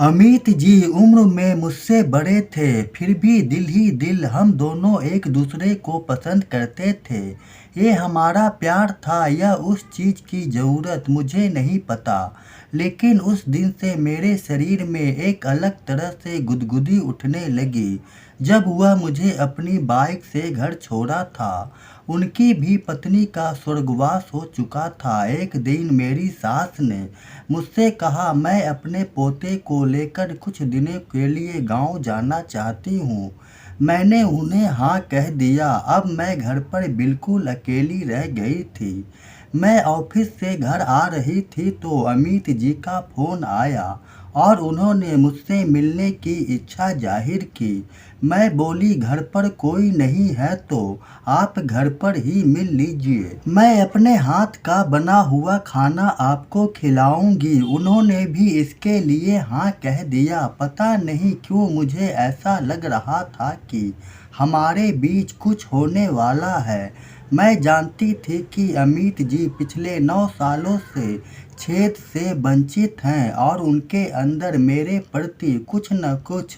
अमित जी उम्र में मुझसे बड़े थे, फिर भी दिल ही दिल हम दोनों एक दूसरे को पसंद करते थे। ये हमारा प्यार था या उस चीज़ की ज़रूरत मुझे नहीं पता, लेकिन उस दिन से मेरे शरीर में एक अलग तरह से गुदगुदी उठने लगी। जब वह मुझे अपनी बाइक से घर छोड़ा था, उनकी भी पत्नी का स्वर्गवास हो चुका था। एक दिन मेरी सास ने मुझसे कहा, मैं अपने पोते को लेकर कुछ दिनों के लिए गांव जाना चाहती हूँ। मैंने उन्हें हाँ कह दिया। अब मैं घर पर बिल्कुल अकेली रह गई थी। मैं ऑफिस से घर आ रही थी तो अमित जी का फोन आया और उन्होंने मुझसे मिलने की इच्छा जाहिर की। मैं बोली, घर पर कोई नहीं है तो आप घर पर ही मिल लीजिए। मैं अपने हाथ का बना हुआ खाना आपको खिलाऊंगी। उन्होंने भी इसके लिए हाँ कह दिया। पता नहीं क्यों मुझे ऐसा लग रहा था कि हमारे बीच कुछ होने वाला है। मैं जानती थी कि अमित जी पिछले 9 सालों से छेद से वंचित हैं और उनके अंदर मेरे प्रति कुछ न कुछ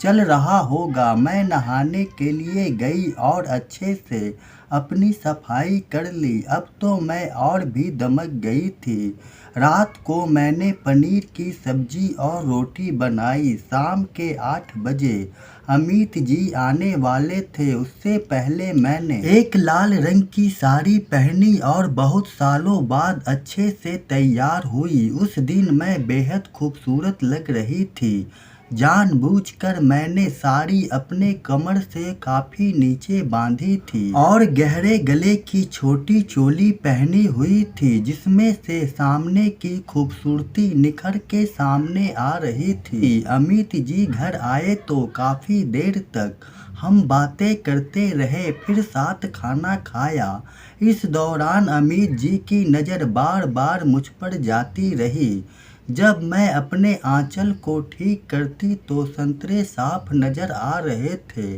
चल रहा होगा। मैं नहाने के लिए गई और अच्छे से अपनी सफाई कर ली। अब तो मैं और भी दमक गई थी। रात को मैंने पनीर की सब्जी और रोटी बनाई। शाम के 8 बजे अमित जी आने वाले थे। उससे पहले मैंने एक लाल रंग की साड़ी पहनी और बहुत सालों बाद अच्छे से तैयार हुई। उस दिन मैं बेहद खूबसूरत लग रही थी। जानबूझकर मैंने साड़ी अपने कमर से काफी नीचे बांधी थी और गहरे गले की छोटी चोली पहनी हुई थी, जिसमें से सामने की खूबसूरती निखर के सामने आ रही थी। अमित जी घर आए तो काफी देर तक हम बातें करते रहे, फिर साथ खाना खाया। इस दौरान अमित जी की नज़र बार बार मुझ पर जाती रही। जब मैं अपने आंचल को ठीक करती तो संतरे साफ नजर आ रहे थे।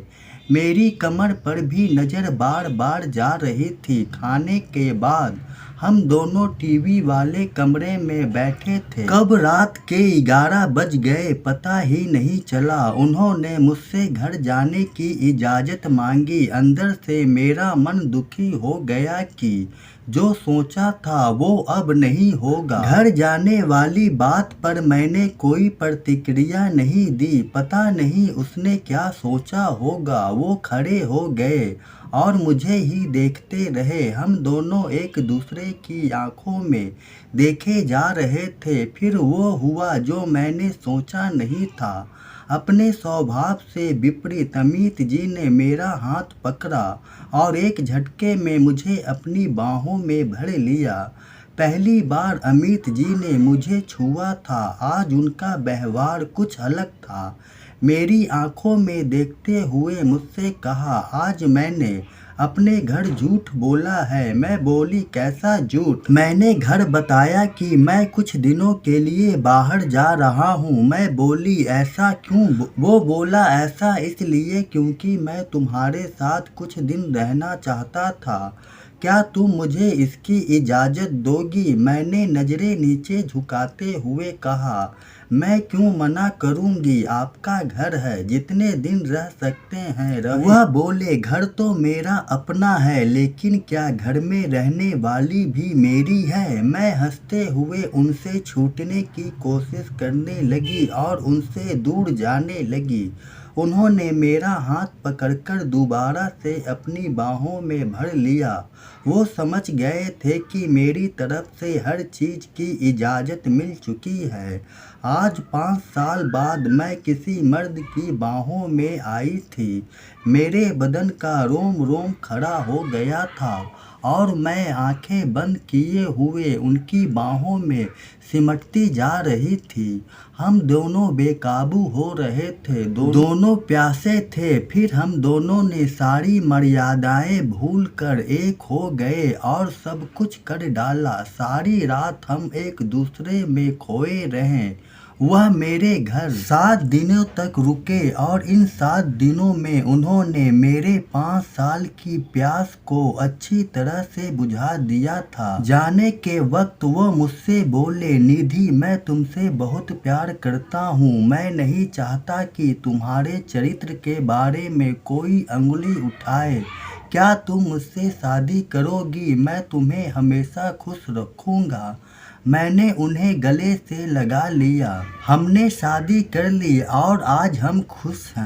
मेरी कमर पर भी नजर बार बार जा रही थी। खाने के बाद हम दोनों टीवी वाले कमरे में बैठे थे। कब रात के 11 बज गए पता ही नहीं चला। उन्होंने मुझसे घर जाने की इजाज़त मांगी। अंदर से मेरा मन दुखी हो गया कि जो सोचा था वो अब नहीं होगा। घर जाने वाली बात पर मैंने कोई प्रतिक्रिया नहीं दी। पता नहीं उसने क्या सोचा होगा। वो खड़े हो गए और मुझे ही देखते रहे। हम दोनों एक दूसरे की आंखों में देखे जा रहे थे। फिर वो हुआ जो मैंने सोचा नहीं था। अपने स्वभाव से विपरीत अमित जी ने मेरा हाथ पकड़ा और एक झटके में मुझे अपनी बाहों में भर लिया। पहली बार अमित जी ने मुझे छुआ था। आज उनका व्यवहार कुछ अलग था। मेरी आंखों में देखते हुए मुझसे कहा, आज मैंने अपने घर झूठ बोला है। मैं बोली, कैसा झूठ? मैंने घर बताया कि मैं कुछ दिनों के लिए बाहर जा रहा हूँ। मैं बोली, ऐसा क्यों? वो बोला, ऐसा इसलिए क्योंकि मैं तुम्हारे साथ कुछ दिन रहना चाहता था। क्या तुम मुझे इसकी इजाज़त दोगी? मैंने नज़रें नीचे झुकाते हुए कहा, मैं क्यों मना करूंगी? आपका घर है, जितने दिन रह सकते हैं रहे। वह बोले, घर तो मेरा अपना है, लेकिन क्या घर में रहने वाली भी मेरी है? मैं हंसते हुए उनसे छूटने की कोशिश करने लगी और उनसे दूर जाने लगी। उन्होंने मेरा हाथ पकड़कर दोबारा से अपनी बाहों में भर लिया। वो समझ गए थे कि मेरी तरफ से हर चीज़ की इजाज़त मिल चुकी है। आज 5 साल बाद मैं किसी मर्द की बाहों में आई थी। मेरे बदन का रोम रोम खड़ा हो गया था और मैं आंखें बंद किए हुए उनकी बाहों में सिमटती जा रही थी। हम दोनों बेकाबू हो रहे थे, दोनों प्यासे थे। फिर हम दोनों ने सारी मर्यादाएं भूलकर एक हो गए और सब कुछ कर डाला। सारी रात हम एक दूसरे में खोए रहे। वह मेरे घर 7 दिनों तक रुके और इन 7 दिनों में उन्होंने मेरे 5 साल की प्यास को अच्छी तरह से बुझा दिया था। जाने के वक्त वो मुझसे बोले, निधि, मैं तुमसे बहुत प्यार करता हूँ। मैं नहीं चाहता कि तुम्हारे चरित्र के बारे में कोई अंगुली उठाए। क्या तुम मुझसे शादी करोगी? मैं तुम्हें हमेशा खुश रखूंगा। मैंने उन्हें गले से लगा लिया। हमने शादी कर ली और आज हम खुश हैं।